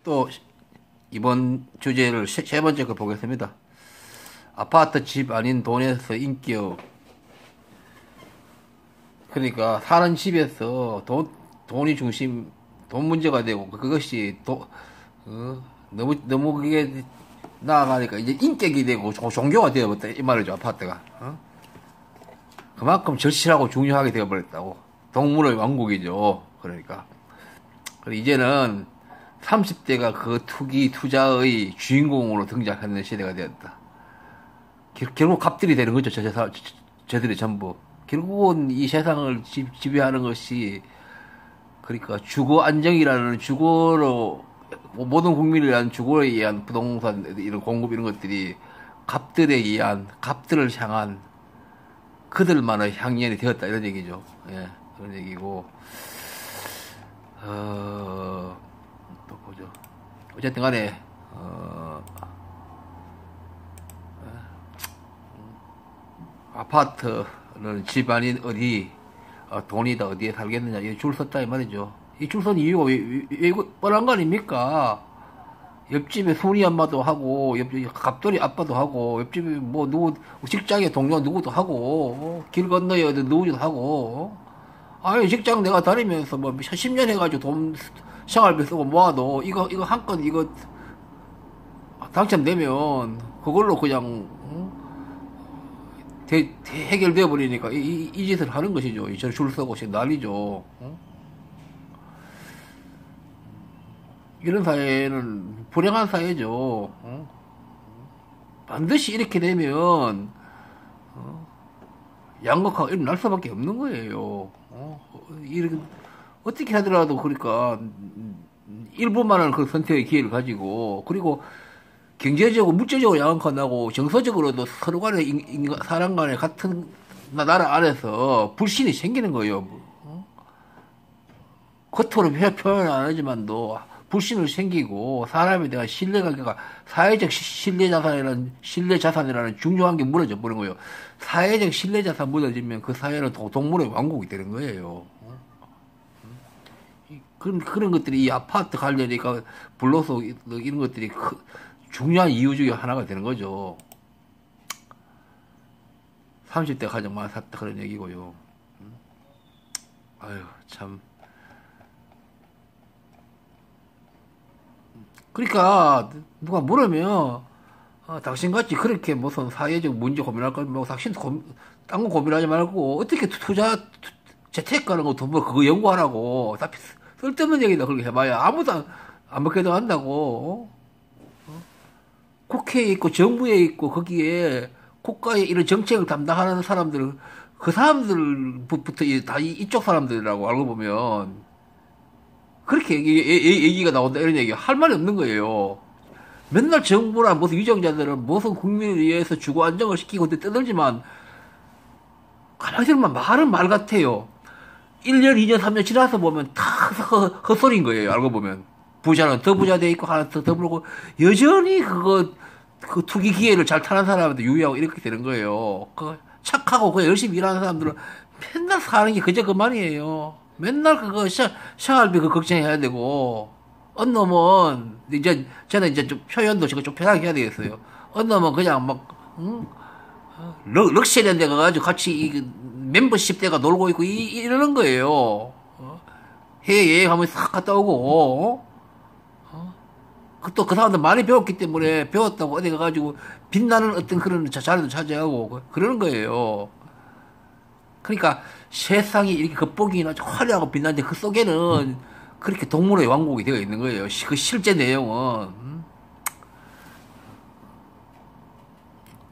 또 이번 주제를 세 번째 거 보겠습니다. 아파트 집 아닌 돈에서 인격. 그러니까 사는 집에서 돈이 중심, 돈 문제가 되고 그것이 너무 그게 나아가니까 이제 인격이 되고 종교가 되어버렸다 이 말이죠. 아파트가. 그만큼 절실하고 중요하게 되어버렸다고. 동물의 왕국이죠. 그러니까. 그리고 이제는 30대가 그 투자의 주인공으로 등장하는 시대가 되었다. 결국 갑들이 되는 거죠. 저들이 전부. 결국은 이 세상을 지배하는 것이, 그러니까 주거 안정이라는 주거로, 모든 국민을 위한 주거에 의한 부동산, 이런 공급 이런 것들이 갑들에 의한, 갑들을 향한 그들만의 향연이 되었다. 이런 얘기죠. 예, 그런 얘기고. 또 보죠. 어쨌든 간에, 아파트는 집 아닌 어디, 돈이다 어디에 살겠느냐, 이 줄 섰다 이 말이죠. 이 줄 선 이유가 왜 뻔한 거 아닙니까? 옆집에 손이 엄마도 하고, 옆집에 갑돌이 아빠도 하고, 옆집에 뭐 누구, 직장에 동료 누구도 하고, 길 건너에 어디 누구도 하고, 아니, 직장 내가 다니면서 뭐 10년 해가지고 돈, 생활비 쓰고 모아도, 이거 한 건, 이거, 당첨되면, 그걸로 그냥, 해결되어 버리니까, 이 짓을 하는 것이죠. 줄 서고, 난리죠. 이런 사회는 불행한 사회죠. 반드시 이렇게 되면, 양극화가 일어날 수밖에 없는 거예요. 이렇게, 어떻게 하더라도, 그러니까, 일부만은 그 선택의 기회를 가지고, 그리고 경제적으로, 물질적으로 양극화 나고, 정서적으로도 서로 간에, 사람 간에 같은 나라 안에서 불신이 생기는 거예요. 겉으로 표현 안 하지만도, 불신을 생기고, 사람에 대한 신뢰관계가, 사회적 신뢰자산이라는 중요한 게 무너져 버린 거예요. 사회적 신뢰자산 무너지면 그 사회는 동물의 왕국이 되는 거예요. 그런 것들이 이 아파트 관련이니까 불로소 이런 것들이 중요한 이유 중에 하나가 되는 거죠. 30대 가장 많이 샀다 그런 얘기고요. 아유, 참. 그러니까 누가 물으면 당신같이 그렇게 무슨 사회적 문제 고민할 거면 뭐 당신 딴 거 고민하지 말고 어떻게 재테크 하는 것도 뭐 그거 연구하라고 다 쓸데없는 얘기다 그렇게 해봐야 아무도 안 먹게도 한다고. 국회에 있고 정부에 있고 거기에 국가의 이런 정책을 담당하는 사람들 그 사람들부터 다 이쪽 사람들이라고 알고 보면 그렇게 얘기가 나온다 이런 얘기 할 말이 없는 거예요. 맨날 정부나 무슨 위정자들은 무슨 국민을 위해서 주거 안정을 시키고 떠들지만 가만히 들으면 말은 말 같아요. 1년, 2년, 3년 지나서 보면 다 헛소리인 거예요. 알고 보면 부자는 더 부자 돼 있고 하나 더 벌고 여전히 그 투기 기회를 잘 타는 사람한테 유의하고 이렇게 되는 거예요. 착하고 열심히 일하는 사람들은 맨날 사는 게 그저 그만이에요. 맨날 생활비 걱정해야 되고, 어느 놈은, 저는 이제 좀 표현도 좀 편하게 해야 되겠어요. 어느 놈은 그냥 럭셔리한 데 가가지고 같이 멤버십 대가 놀고 있고, 이러는 거예요. 해외 여행하면서 싹 갔다 오고, 또 그 사람들 많이 배웠기 때문에 배웠다고 어디 가가지고 빛나는 어떤 그런 자리도 차지하고, 그러는 거예요. 그러니까 세상이 이렇게 겉보기나 화려하고 빛나는데 그 속에는 그렇게 동물의 왕국이 되어 있는 거예요. 그 실제 내용은.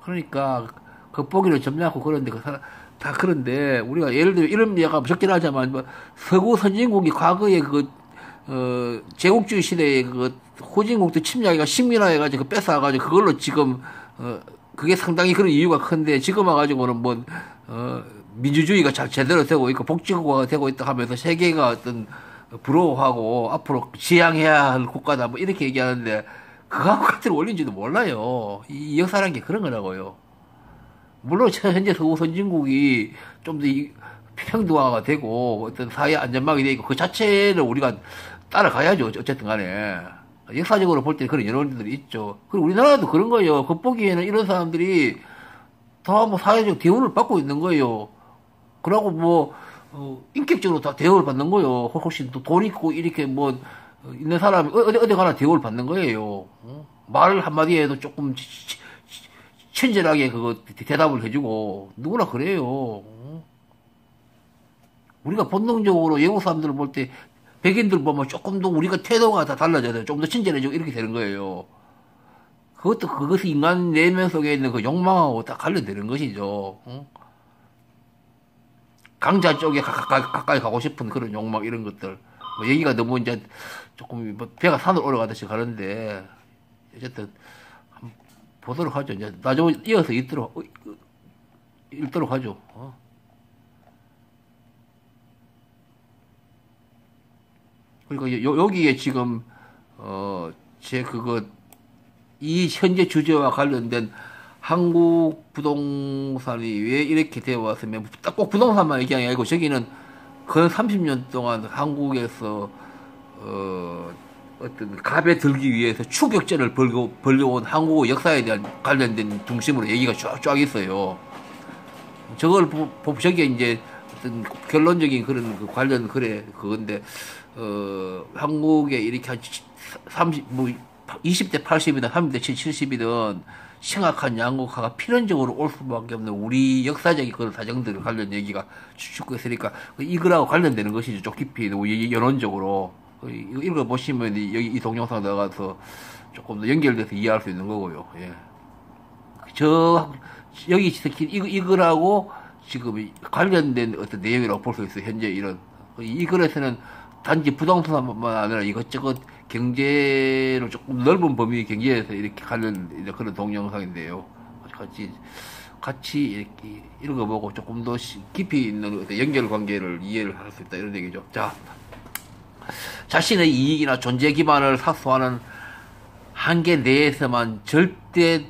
그러니까 겉보기는 점잖고 그런데 다 그런데 우리가 예를 들어 이런 얘기가 적긴 하지만 뭐 서구 선진국이 과거에 제국주의 시대에 후진국들 침략해가 식민화해가지고 뺏어가지고 그걸로 지금 그게 상당히 그런 이유가 큰데 지금 와가지고는 민주주의가 제대로 되고 있고 복지국가가 되고 있다 하면서 세계가 어떤 부러워하고 앞으로 지향해야 할 국가다 뭐 이렇게 얘기하는데 그거하고 같은 원리인지도 몰라요. 이 역사라는 게 그런 거라고요. 물론 현재 서구 선진국이 좀 더 평등화가 되고 어떤 사회 안전망이 되고 그 자체를 우리가 따라가야죠. 어쨌든 간에. 역사적으로 볼 때 그런 여론들이 있죠. 그리고 우리나라도 그런 거예요. 겉보기에는 이런 사람들이 다 뭐 사회적 대우를 받고 있는 거예요. 그러고 뭐, 인격적으로 다 대우를 받는 거예요. 혹시 또 돈 있고 이렇게 뭐, 있는 사람이 어디 가나 대우를 받는 거예요. 말 한마디 해도 조금 친절하게 그거 대답을 해주고, 누구나 그래요. 우리가 본능적으로 외국 사람들을 볼 때, 백인들 보면 조금 더 우리가 태도가 다 달라져야 돼요. 좀 더 친절해지고 이렇게 되는 거예요. 그것이 인간 내면 속에 있는 그 욕망하고 다 관련되는 것이죠. 강자 쪽에 가까이 가고 싶은 그런 욕망 이런 것들. 뭐 얘기가 너무 이제 조금 뭐 배가 산으로 올라가듯이 가는데 어쨌든 한번 보도록 하죠. 이제 나중에 이어서 읽도록 하죠. 그러니까 여기에 지금 제 이 현재 주제와 관련된 한국 부동산이 왜 이렇게 되어 왔으면 딱 꼭 부동산만 얘기하는 게 아니고 저기는 근 30년 동안 한국에서 어떤 갑에 들기 위해서 추격전을 벌려온 한국의 역사에 대한 관련된 중심으로 얘기가 쫙 있어요. 저걸 저게 이제 어떤 결론적인 그런 그 관련 그건데 한국에 이렇게 한 20대 80이든 30대 70이든 심각한 양극화가 필연적으로 올 수밖에 없는 우리 역사적인 그런 사정들 관련 얘기가 쭉 있으니까 이거라고 관련되는 것이죠. 좀 깊이 여론적으로 이거 읽어보시면 여기 이 동영상 나가서 조금 더 연결돼서 이해할 수 있는 거고요. 예. 여기 이거라고 지금 관련된 어떤 내용이라고 볼 수 있어요. 현재 이 글에서는 단지 부동산뿐만 아니라 이것저것 경제로 조금 넓은 범위 경제에서 이렇게 관련 그런 동영상인데요. 같이 이렇게 읽어보고 조금 더 깊이 있는 연결 관계를 이해를 할 수 있다 이런 얘기죠. 자, 자신의 이익이나 존재 기반을 사수하는 한계 내에서만 절대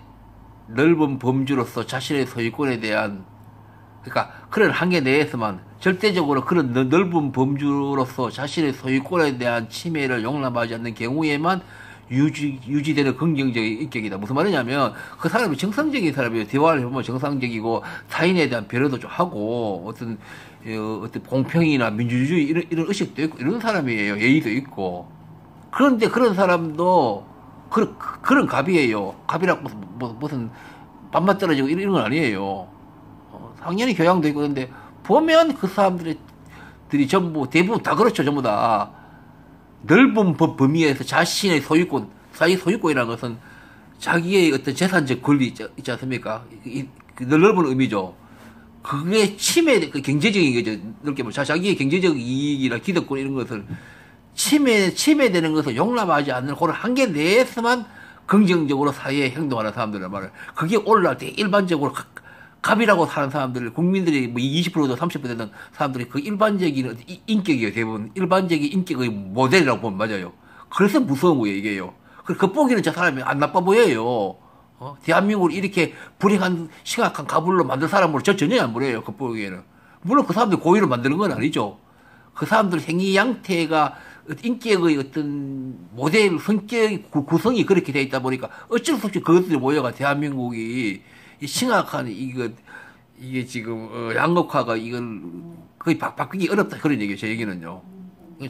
넓은 범주로서 자신의 소유권에 대한 그러니까 그런 한계 내에서만 절대적으로 그런 넓은 범주로서 자신의 소유권에 대한 침해를 용납하지 않는 경우에만 유지되는 긍정적인 인격이다. 무슨 말이냐면 그 사람이 정상적인 사람이에요. 대화를 해보면 정상적이고 타인에 대한 배려도 좀 하고 어떤 공평이나 민주주의 이런 의식도 있고 이런 사람이에요. 예의도 있고. 그런데 그런 사람도 그런 갑이에요. 갑이라고 무슨 밥맛 떨어지고 이런 건 아니에요. 당연히 교양도 있고 그런데 보면 그 사람들이 전부 대부분 다 그렇죠. 전부 다 넓은 범위에서 자신의 소유권, 자기 소유권이라는 것은 자기의 어떤 재산적 권리 있지 않습니까? 그 넓은 의미죠. 그게 그 경제적인 거죠. 넓게 보면 자기의 경제적 이익이나 기득권 이런 것을 침해되는 것을 용납하지 않는 그런 한계 내에서만 긍정적으로 사회에 행동하는 사람들이란 말이에요. 그게 올라갈 때 일반적으로 갑이라고 사는 사람들, 국민들이 뭐 20%도 30% 되는 사람들이 그 일반적인 인격이에요, 대부분. 일반적인 인격의 모델이라고 보면 맞아요. 그래서 무서운 거예요, 이게요. 겉보기는 저 사람이 안 나빠 보여요. 대한민국을 이렇게 불행한, 심각한 가불로 만들 사람으로 전혀 안 보여요, 겉보기에는. 물론 그 사람들 고의로 만드는 건 아니죠. 그 사람들 생리 양태가 인격의 어떤 모델, 성격, 구성이 그렇게 돼 있다 보니까 어쩔 수 없이 그것들이 모여가 대한민국이 심각한 이게 지금 양극화가 이걸 거의 바뀌기 어렵다 그런 얘기예요. 제 얘기는요.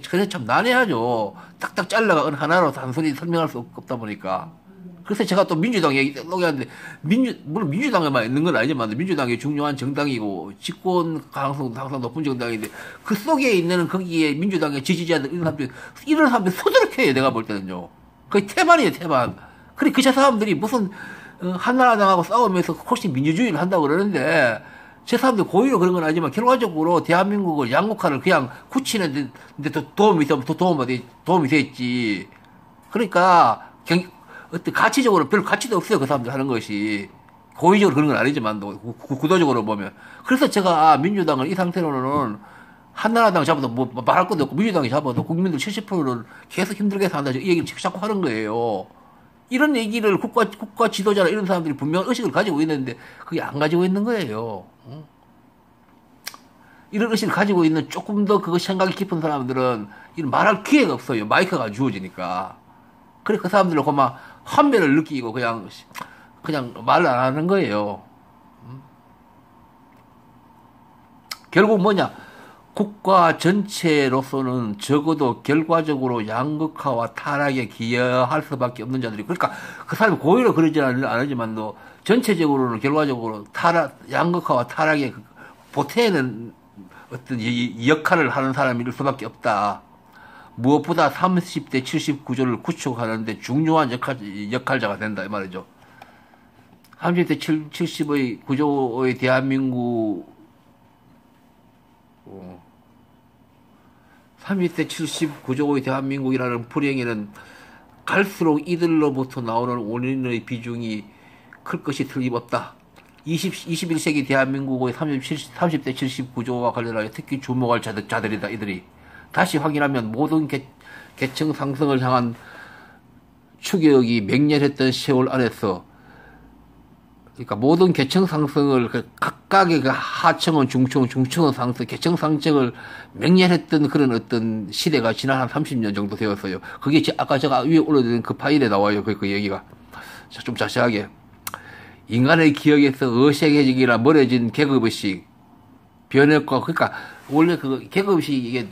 그래서 참 난해하죠. 딱딱 잘라가 어느 하나로 단순히 설명할 수 없다 보니까. 그래서 제가 또 민주당 얘기 하는데 물론 민주당에만 있는 건 아니지만 민주당이 중요한 정당이고 집권 가능성도 항상 높은 정당인데 그 속에 있는 거기에 민주당의 지지자들 이런 사람들이 소드럽게 내가 볼 때는요. 거의 태반이에요, 태반. 그래 그 사람들이 무슨 한나라당하고 싸우면서 훨씬 민주주의를 한다고 그러는데 제 사람들 고의로 그런 건 아니지만 결과적으로 대한민국을 양극화를 그냥 굳히는 데 도움이 됐지. 그러니까 어떤 가치적으로 별 가치도 없어요. 그 사람들 하는 것이. 고의적으로 그런 건 아니지만 구도적으로 보면. 그래서 제가 민주당을 이 상태로는 한나라당 잡아도 뭐 말할 것도 없고 민주당이 잡아도 국민들 70%를 계속 힘들게 산다. 이 얘기를 자꾸 하는 거예요. 이런 얘기를 국가 지도자나 이런 사람들이 분명 의식을 가지고 있는데 그게 안 가지고 있는 거예요. 이런 의식을 가지고 있는 조금 더 그거 생각이 깊은 사람들은 이런 말할 기회가 없어요. 마이크가 안 주어지니까. 그래, 그 사람들은 그만 환멸을 느끼고 그냥 말 안 하는 거예요. 결국 뭐냐? 국가 전체로서는 적어도 결과적으로 양극화와 타락에 기여할 수밖에 없는 자들이, 그러니까 그 사람이 고의로 그러지 않지만도 전체적으로는 결과적으로 양극화와 타락에 보태는 어떤 이 역할을 하는 사람일 수밖에 없다. 무엇보다 30대 70 구조를 구축하는데 중요한 역할자가 된다 이 말이죠. 30대 70의 구조의 대한민국 30대 70 구조의 대한민국이라는 불행에는 갈수록 이들로부터 나오는 원인의 비중이 클 것이 틀림없다. 21세기 대한민국의 30대 70 구조와 관련하여 특히 주목할 자들이다. 이들이 다시 확인하면 모든 계층 상승을 향한 추격이 맹렬했던 세월 안에서, 그러니까 모든 계층 상승을 각각의 그 하층은 중층, 중층은 상승, 계층 상승을 맹렬했던 그런 어떤 시대가 지난 한 30년 정도 되었어요. 그게 아까 제가 위에 올려드린 그 파일에 나와요. 그 얘기가 좀 자세하게. 인간의 기억에서 어색해지기나 멀어진 계급의식, 변혁과, 그러니까 원래 그 계급의식 이게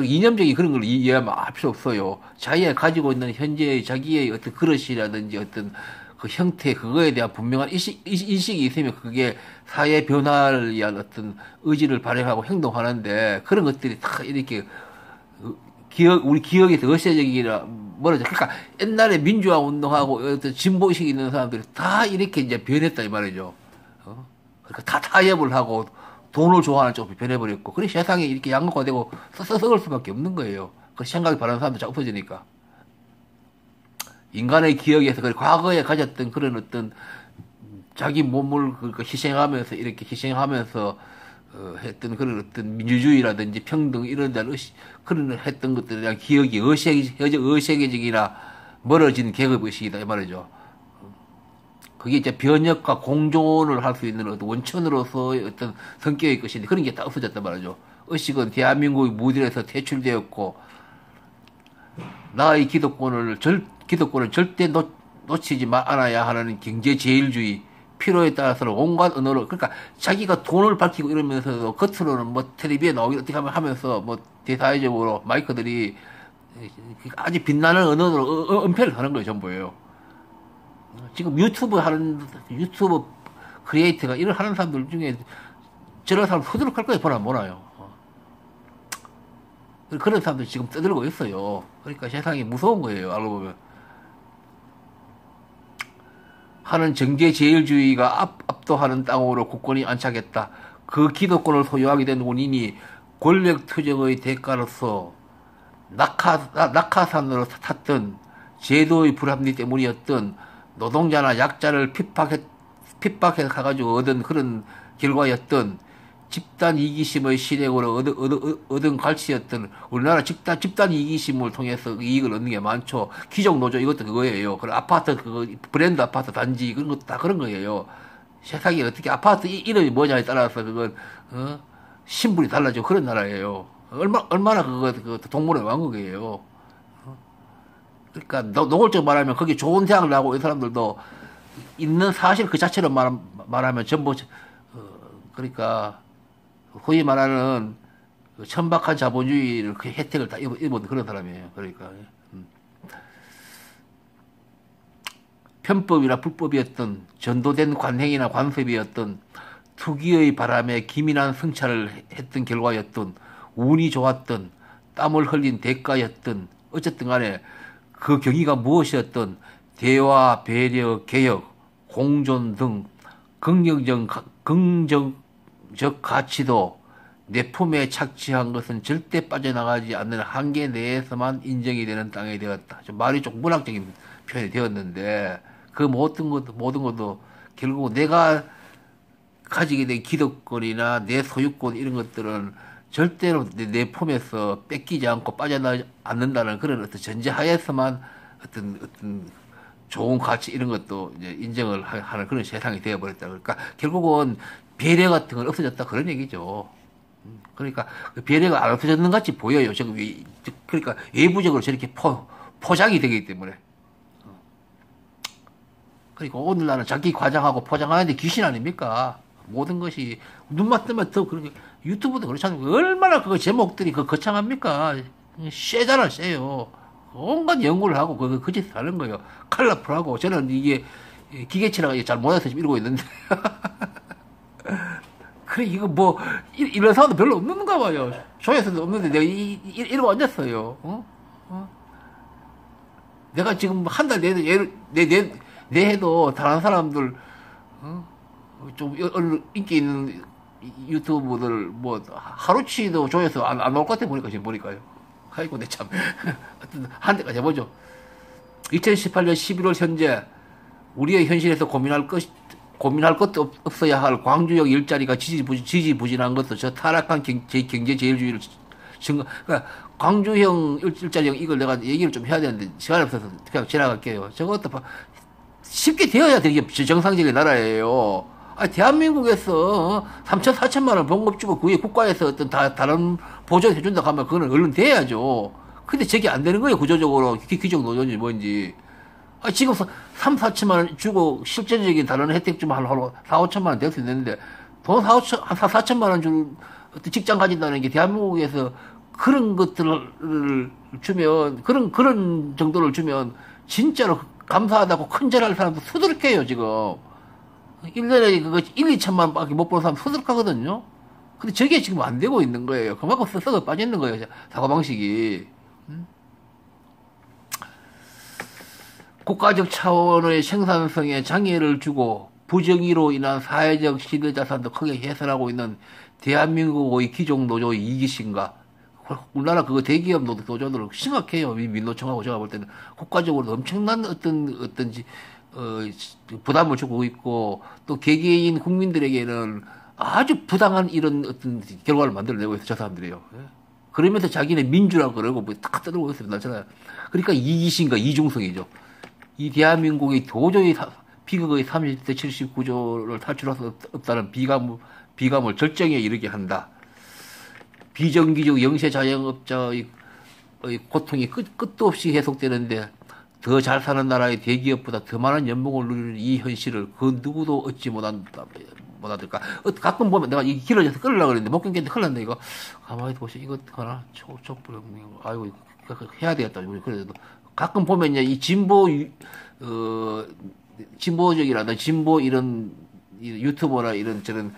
이념적인 그런 걸 이해하면 필요 없어요. 자기가 가지고 있는 현재의 자기의 어떤 그릇이라든지 어떤 그 형태, 그거에 대한 분명한 인식이 있으면 그게 사회 변화를 위한 어떤 의지를 발휘하고 행동하는데, 그런 것들이 다 이렇게 우리 기억에서 어색해지기나 멀어져. 그러니까 옛날에 민주화 운동하고 어떤 진보의식이 있는 사람들이 다 이렇게 이제 변했다 이 말이죠. 그러니까 다 타협을 하고 돈을 좋아하는 쪽으로 변해버렸고, 그래 세상에 이렇게 양극화되고 썩을 수밖에 없는 거예요. 그 생각이 바라는 사람들 잘 없어지니까. 인간의 기억에서 과거에 가졌던 그런 어떤 자기 몸을 희생하면서 이렇게 희생하면서 했던 그런 어떤 민주주의라든지 평등 이런 데를 그런 했던 것들에 대한 기억이 어색해지기나 멀어진 계급의식이다 이 말이죠. 그게 이제 변혁과 공존을 할 수 있는 어떤 원천으로서의 어떤 성격의 것인데, 그런 게 다 없어졌단 말이죠. 의식은 대한민국의 무딜에서 퇴출되었고, 나의 기득권을 절대 놓치지 않아야 하는 경제제일주의, 필요에 따라서는 온갖 언어로, 그러니까 자기가 돈을 밝히고 이러면서도 겉으로는 뭐 텔레비에 나오기 어떻게 하면서 뭐 대사회적으로 마이크들이 아주 빛나는 언어로 은폐를 하는 거예요, 전부예요. 지금 유튜브 크리에이터가 이런 하는 사람들 중에 저런 사람 후드룩할 거예요, 보나 뭐나요. 그런 사람들 지금 떠들고 있어요. 그러니까 세상이 무서운 거예요, 알고 보면. 하는 정계제일주의가 압도하는 땅으로 국권이 안착했다. 그 기득권을 소유하게 된 원인이 권력 투쟁의 대가로서 낙하산으로 탔던 제도의 불합리 때문이었던, 노동자나 약자를 핍박해 가지고 얻은 그런 결과였던, 집단 이기심의 실행으로 얻은 갈취였던, 우리나라 집단 이기심을 통해서 이익을 얻는 게 많죠. 귀족 노조 이것도 그거예요. 그리고 아파트 브랜드 아파트 단지 그런 것도 다 그런 거예요. 세상에 어떻게 아파트 이름이 뭐냐에 따라서 그건 신분이 달라지고 그런 나라예요. 얼마나 그거 동물의 왕국이에요. 그러니까 노골적으로 말하면 거기 좋은 대학을 나오고 이 사람들도 있는 사실 그 자체로 말하면 전부 그러니까 소위 말하는 천박한 자본주의를 그 혜택을 다 입은 그런 사람이에요. 그러니까 편법이나 불법이었던, 전도된 관행이나 관습이었던, 투기의 바람에 기민한 성찰을 했던 결과였던, 운이 좋았던, 땀을 흘린 대가였던, 어쨌든 간에 그 경위가 무엇이었던, 대화, 배려, 개혁, 공존 등 긍정적 가치도 내 품에 착취한 것은 절대 빠져나가지 않는 한계 내에서만 인정이 되는 땅이 되었다. 좀 말이 좀 문학적인 표현이 되었는데, 그 모든 것도 결국 내가 가지게 된 기득권이나 내 소유권 이런 것들은 절대로 내 품에서 뺏기지 않고 빠져나가지 않는다는 그런 어떤 전제하에서만 어떤 좋은 가치 이런 것도 이제 인정을 하는 그런 세상이 되어버렸다. 그러니까 결국은 배려 같은 건 없어졌다 그런 얘기죠. 그러니까 그 배려가 안 없어졌는 같이 보여요. 지금 그러니까 외부적으로 저렇게 포장이 되기 때문에. 그리고 오늘날은 자기 과장하고 포장하는데 귀신 아닙니까? 모든 것이 눈만 뜨면 더 그렇게 유튜브도 그렇잖아요. 얼마나 그거 제목들이 그 거창합니까? 쎄잖아, 쎄요. 온갖 연구를 하고 그 짓을 하는 거예요. 컬러풀하고 저는 이게 기계치라가 잘 못해서 지금 이러고 있는데 그래 이거 뭐 이런 사람도 별로 없는가 봐요. 조회수도 없는데 내가 이러고 앉았어요. 어? 어? 내가 지금 한 달 내해도 다른 사람들 어? 좀 인기 있는 유튜브들 뭐 하루치도 조회수 안 나올 것 같아 보니까 지금 보니까요. 아이고 내 참. 하여튼 한 대까지 해보죠. 2018년 11월 현재 우리의 현실에서 고민할 것도 없어야 할 광주역 일자리가 지지부진한 것도 저 타락한 경제 제일주의를 그러니까 광주형 일자리형 이걸 내가 얘기를 좀 해야 되는데 시간이 없어서 그냥 지나갈게요. 저것도 쉽게 되어야 되게 정상적인 나라예요. 대한민국에서 3천, 4천만 원 봉급 주고 그게 국가에서 어떤 다른 보조를 해준다고 하면 그거는 얼른 돼야죠. 근데 저게 안 되는 거예요. 구조적으로. 귀족 노조인지 뭔지. 지금 3, 4천만 원 주고 실제적인 다른 혜택 좀 하려고 4, 5천만 원 될 수 있는데 돈 4, 4천만 원 주는 어떤 직장 가진다는 게 대한민국에서 그런 것들을 주면, 그런 정도를 주면 진짜로 감사하다고 큰절할 사람도 수두룩해요, 지금. 1년에 그거 1, 2천만 밖에 못 보는 사람 수두룩하거든요. 근데 저게 지금 안 되고 있는 거예요. 그만큼 썩어 빠져 있는 거예요, 사고방식이. 국가적 차원의 생산성에 장애를 주고 부정의로 인한 사회적 시대자산도 크게 훼손하고 있는 대한민국의 기종 노조의 이기심과 우리나라 그거 대기업 노조들은 심각해요. 민노총하고 제가 볼 때는 국가적으로 엄청난 어떤지 부담을 주고 있고 또 개개인 국민들에게는 아주 부당한 이런 어떤 결과를 만들어내고 있어요. 저 사람들이요. 그러면서 자기네 민주라고 그러고 뭐다 떠들고 있어요. 나잖아요. 그러니까 이기심과 이중성이죠. 이 대한민국이 도저히 비극의 30대 70 구조를 탈출할 수 없다는 비감을 절정에 이르게 한다. 비정규직 영세 자영업자의 고통이 끝도 없이 계속되는데 더 잘 사는 나라의 대기업보다 더 많은 연봉을 누리는 이 현실을 그 누구도 얻지 못하들까. 가끔 보면 내가 이 길어져서 끌으려고 그랬는데 못 끊겠는데 큰일 났네 이거. 가만히 보시 이거 하나 촛불 아이고 해야 되겠다. 그래도 가끔 보면 이 진보적이라든 진보 이런 유튜버나 이런 저런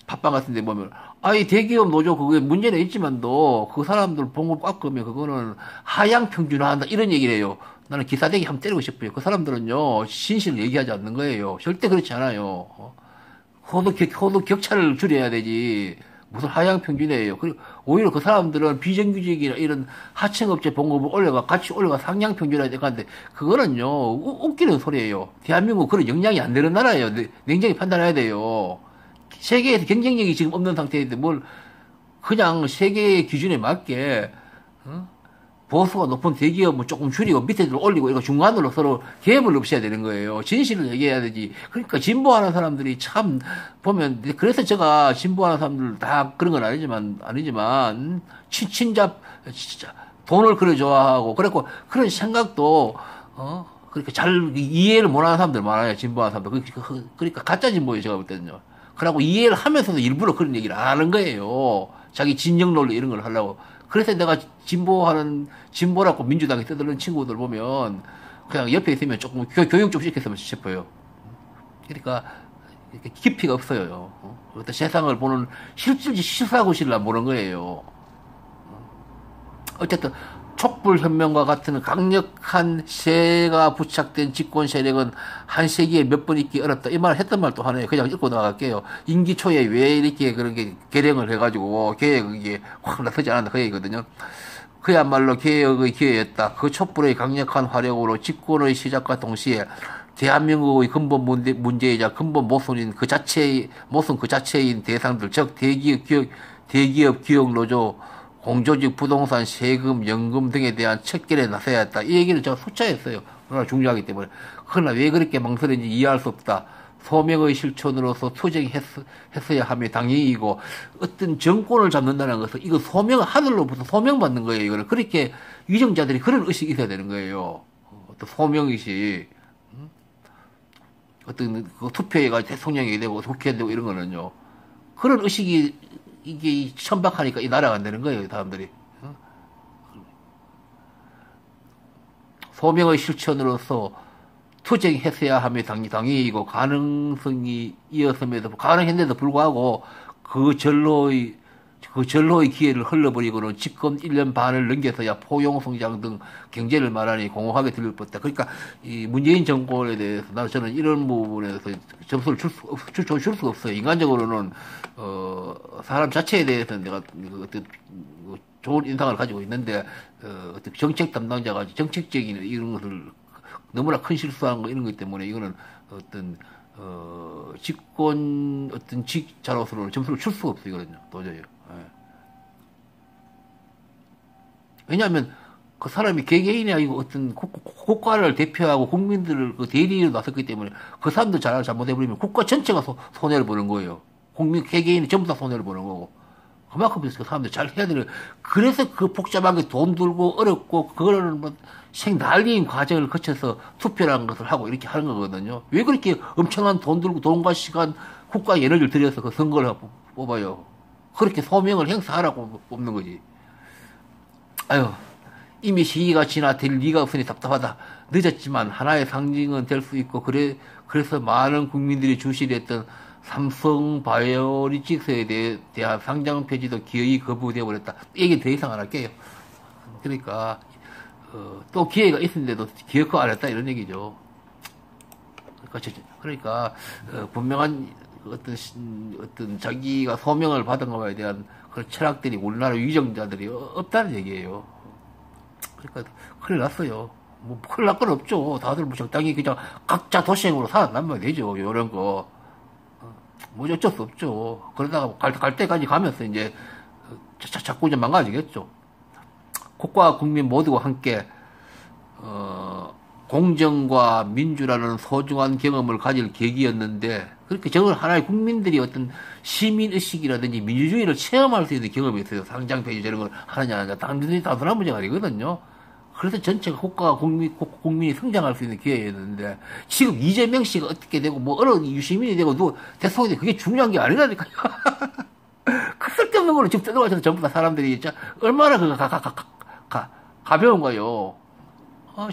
팟빵 같은 데 보면 이 대기업 노조 그게 문제는 있지만도 그 사람들 봉급 깎으면 그거는 하향 평준화한다 이런 얘기를 해요. 나는 기사대기 한번 때리고 싶어요. 그 사람들은요 진실을 얘기하지 않는 거예요. 절대 그렇지 않아요. 호도 격차를 줄여야 되지. 무슨 하향 평준이에요. 그리고 오히려 그 사람들은 비정규직이나 이런 하청업체 봉급을 같이 올려가 상향 평준화해야 되는데 그거는요 웃기는 소리예요. 대한민국 그런 영향이 안 되는 나라예요. 냉정히 판단해야 돼요. 세계에서 경쟁력이 지금 없는 상태인데 뭘 그냥 세계의 기준에 맞게 보수가 높은 대기업은 조금 줄이고 밑에 올리고 이거 중간으로 서로 개입을 없애야 되는 거예요. 진실을 얘기해야 되지. 그러니까 진보하는 사람들이 참 보면 그래서 제가 진보하는 사람들 다 그런 건 아니지만 친잡 돈을 그래 좋아하고 그랬고 그런 생각도 그렇게 잘 이해를 못하는 사람들 많아요. 진보하는 사람들. 그러니까 가짜 진보예요. 제가 볼 때는요. 그러고 이해를 하면서도 일부러 그런 얘기를 안 하는 거예요. 자기 진영 논리 이런 걸 하려고. 그래서 내가 진보라고 민주당에 떠드는 친구들 보면 그냥 옆에 있으면 조금 교육 좀 시켰으면 싶어요. 그러니까 깊이가 없어요. 어떤 세상을 보는 실질지 시사고시를 보는 거예요. 어쨌든 촛불혁명과 같은 강력한 세가 부착된 집권 세력은 한 세기에 몇 번 있기 어렵다. 이 말을 했던 말 또 하네요. 그냥 읽고 나갈게요. 임기 초에 왜 이렇게 그런 게 개량을 해가지고 개혁이 확 나서지 않았나 그 얘기거든요. 그야말로 개혁의 기회였다. 그 촛불의 강력한 화력으로 집권의 시작과 동시에 대한민국의 근본 문제이자 근본 모순 그 자체인 대상들, 즉 대기업 기업 노조, 공조직, 부동산, 세금, 연금 등에 대한 척결에 나서야 했다. 이 얘기를 제가 소차했어요. 그러나 중요하기 때문에. 그러나 왜 그렇게 망설인지 이해할 수 없다. 소명의 실천으로서 투쟁했어야 함이 당연히이고 어떤 정권을 잡는다는 것은 이거 하늘로부터 소명받는 거예요. 이거는 그렇게 위정자들이 그런 의식이 있어야 되는 거예요. 어떤 소명의식. 어떤 그 투표회가 대통령이 되고 국회의원 되고 이런 거는요. 그런 의식이 이게 천박하니까 이 나라가 안 되는 거예요, 사람들이. 소명의 실천으로서 투쟁했어야 하며 당위이고 가능성이 이었음에도 가능했는데도 불구하고 그 전로의 기회를 흘러버리고는 집권 1년 반을 넘겨서야 포용성장 등 경제를 말하니 공허하게 들릴 뻔했다. 그러니까 이 문재인 정권에 대해서 저는 이런 부분에서 점수를 줄 수가 없어요. 인간적으로는 사람 자체에 대해서는 내가 어떤 좋은 인상을 가지고 있는데 어떤 정책 담당자가 정책적인 이런 것을 너무나 큰 실수한 거 이런 것 때문에 이거는 어떤 집권 어떤 직자로서는 점수를 줄 수가 없어요. 이거는요. 도저히. 왜냐하면 그 사람이 개개인이 아니고 어떤 국가를 대표하고 국민들을 그 대리로 나섰기 때문에 그 사람도 잘못해버리면 국가 전체가 손해를 보는 거예요. 국민 개개인이 전부 다 손해를 보는 거고. 그만큼 그 사람들 잘 해야 되는. 그래서 그 복잡한 게 돈 들고 어렵고 그거를 뭐 생날린 과정을 거쳐서 투표라는 것을 하고 이렇게 하는 거거든요. 왜 그렇게 엄청난 돈 들고 돈과 시간, 국가 에너지를 들여서 그 선거를 뽑아요. 그렇게 소명을 행사하라고 뽑는 거지. 아유, 이미 시기가 지나 될 리가 없으니 답답하다. 늦었지만 하나의 상징은 될 수 있고, 그래서 많은 국민들이 주시했던 삼성 바이오로직스에 대한 상장 폐지도 기어이 거부되어 버렸다. 얘기 더 이상 안 할게요. 그러니까, 또 기회가 있었는데도 기억도 안 했다, 이런 얘기죠. 그러니까, 분명한 어떤 자기가 소명을 받은 것에 대한 그런 철학들이 우리나라 위정자들이 없다는 얘기예요. 그러니까 큰일 났어요. 뭐 큰일 날 건 없죠. 다들 뭐 적당히 그냥 각자 도시행으로 살아남으면 되죠. 이런 거. 뭐 어쩔 수 없죠. 그러다가 갈 때까지 가면서 이제 자꾸 좀 망가지겠죠. 국가와 국민 모두가 함께 공정과 민주라는 소중한 경험을 가질 계기였는데 그렇게 저걸 하나의 국민들이 어떤 시민의식이라든지 민주주의를 체험할 수 있는 경험이 있어요. 상장 폐지 저런 걸 하느냐 안 하느냐 단순한 문제가 아니거든요. 그래서 전체가 국가와 국민이 성장할 수 있는 기회였는데 지금 이재명 씨가 어떻게 되고 뭐 어느 유시민이 되고 누구 대통령이 되고 그게 중요한 게 아니라니까요. 그 쓸데없는 걸로 지금 뜯어가셔서 전부 다 사람들이 진짜 얼마나 가벼운 거예요.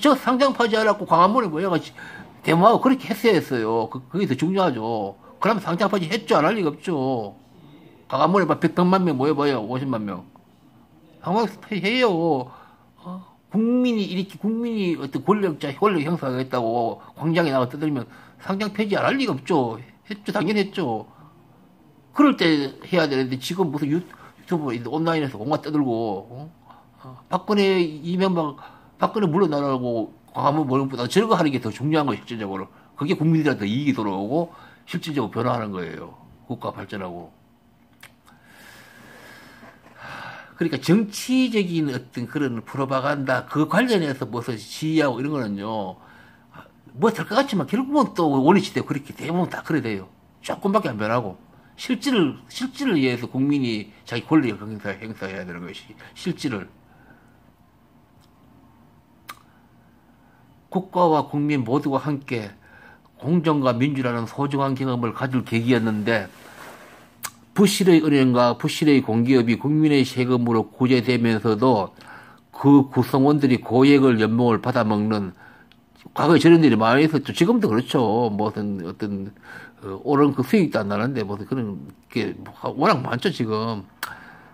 저 상장 폐지하라고 광화문에 모여가지고 데모하고 그렇게 했어야 했어요. 그게 더 중요하죠. 그러면 상장 폐지 했죠. 안 할 리가 없죠. 광화문에 100만 명 모여봐요. 50만 명. 상장 폐지해요. 국민이 어떤 권력 형사가 했다고 광장에 나가 떠들면 상장 폐지 안 할 리가 없죠. 했죠. 당연히 했죠. 그럴 때 해야 되는데 지금 무슨 유튜브 온라인에서 온갖 떠들고, 박근혜 물러나라고 광화문 모임보다 저런 거 하는 게 더 중요한 거예요, 실질적으로. 그게 국민들한테 이익이 돌아오고 실질적으로 변화하는 거예요. 국가 발전하고. 그러니까 정치적인 어떤 그런 프로파간다, 그 관련해서 무슨 지휘하고 이런 거는요, 뭐 될 것 같지만 결국은 또 원위치되고 그렇게 대부분 다 그래 돼요. 조금밖에 안 변하고. 실질을 위해서 국민이 자기 권리를 행사해야 되는 것이, 실질을. 국가와 국민 모두가 함께 공정과 민주라는 소중한 경험을 가질 계기였는데 부실의 은행과 부실의 공기업이 국민의 세금으로 구제되면서도 그 구성원들이 고액을 연봉을 받아먹는 과거에 저런 일이 많이 있었죠. 지금도 그렇죠. 무슨 어떤 옳은 그 수익도 안 나는데 무슨 그런 게 워낙 많죠. 지금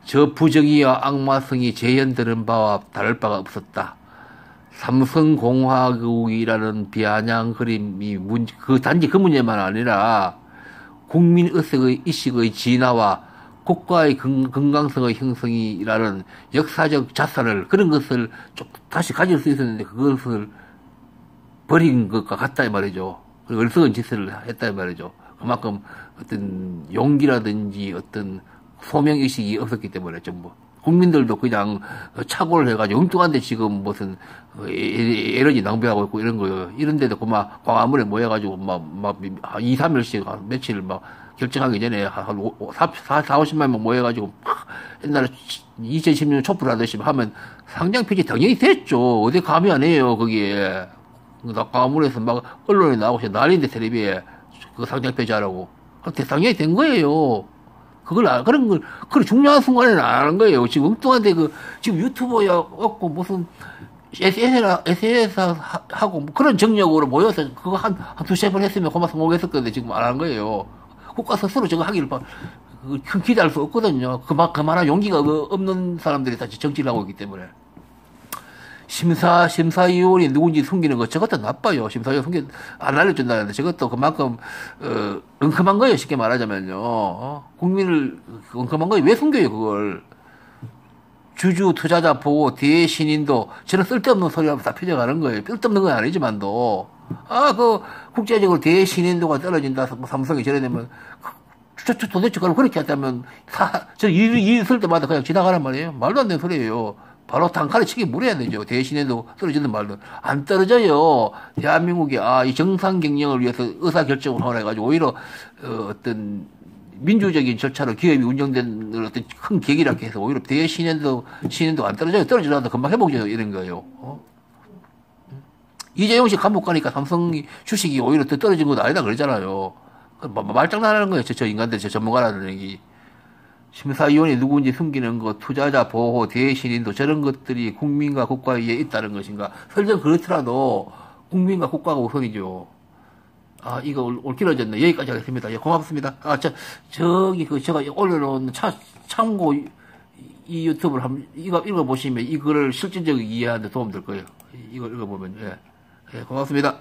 저 부정의와 악마성이 재현되는 바와 다를 바가 없었다. 삼성공화국이라는 비아냥 그림이 단지 그 문제만 아니라 국민 의식의 진화와 국가의 건강성의 형성이라는 역사적 자산을 그런 것을 좀 다시 가질 수 있었는데 그것을 버린 것과 같다 이 말이죠. 그리고 어리석은 짓을 했다 이 말이죠. 그만큼 어떤 용기라든지 어떤 소명의식이 없었기 때문에 전부. 국민들도 그냥 착오를 해가지고 엉뚱한데 지금 무슨 에너지 낭비하고 있고 이런 거요. 이런데도 그막 광화문에 모여가지고 막 2, 3일씩 며칠 막 결정하기 전에 한 4, 50만 명 모여가지고 막 옛날에 2010년 촛불 하듯이 하면 상장 폐지 당연히 됐죠. 어디 감이 안 해요, 거기에. 낙가문에서 막 언론에 나오고 난리인데 텔레비에 그 상장 폐지하라고. 대상이 된 거예요. 그런 걸, 그런 중요한 순간에는 안 하는 거예요. 지금 엉뚱한데 지금 유튜버야, 없고 무슨, SNS 하고, 뭐 그런 정력으로 모여서 그거 두세 번 했으면 그만 성공했을 건데 지금 안 하는 거예요. 국가 스스로 저거 하기를 큰 기대할 수 없거든요. 그만한 용기가 없는 사람들이 다 정치를 하고 있기 때문에. 심사위원이 누군지 숨기는 거, 저것도 나빠요. 심사위원 안 알려준다는데, 저것도 그만큼, 엉큼한 거예요. 쉽게 말하자면요. 국민을, 엉큼한 거예요. 왜 숨겨요, 그걸. 주주, 투자자 보호, 대신인도, 저런 쓸데없는 소리하면서 다 펴져가는 거예요. 쓸데없는 건 아니지만도. 국제적으로 대신인도가 떨어진다, 삼성이 저래 되면, 도대체 그걸 그렇게 했다면, 일 있을 때마다 그냥 지나가란 말이에요. 말도 안 되는 소리예요. 바로 단칼에 치기 물어야 되죠. 대신에도 떨어지는 말도 안 떨어져요. 대한민국이 이 정상 경영을 위해서 의사 결정을 하라 해가지고 오히려 어떤 민주적인 절차로 기업이 운영된 어떤 큰 계기라고 해서 오히려 대신에도 안 떨어져요. 떨어지더라도 금방 회복돼요. 이런 거예요. 이재용 씨 감옥 가니까 삼성 주식이 오히려 더 떨어진 건 아니다 그러잖아요. 말장난하는 거예요. 저 인간들, 저 전문가라는 얘기. 심사위원이 누구인지 숨기는 것, 투자자 보호, 대신인도 저런 것들이 국민과 국가 위에 있다는 것인가. 설령 그렇더라도 국민과 국가가 우선이죠. 이거 옳기러졌네. 여기까지 하겠습니다. 예, 고맙습니다. 제가 올려놓은 참고 이 유튜브를 이거 읽어보시면 이거를 실질적으로 이해하는 데 도움 될 거예요. 이거 읽어보면, 예. 고맙습니다.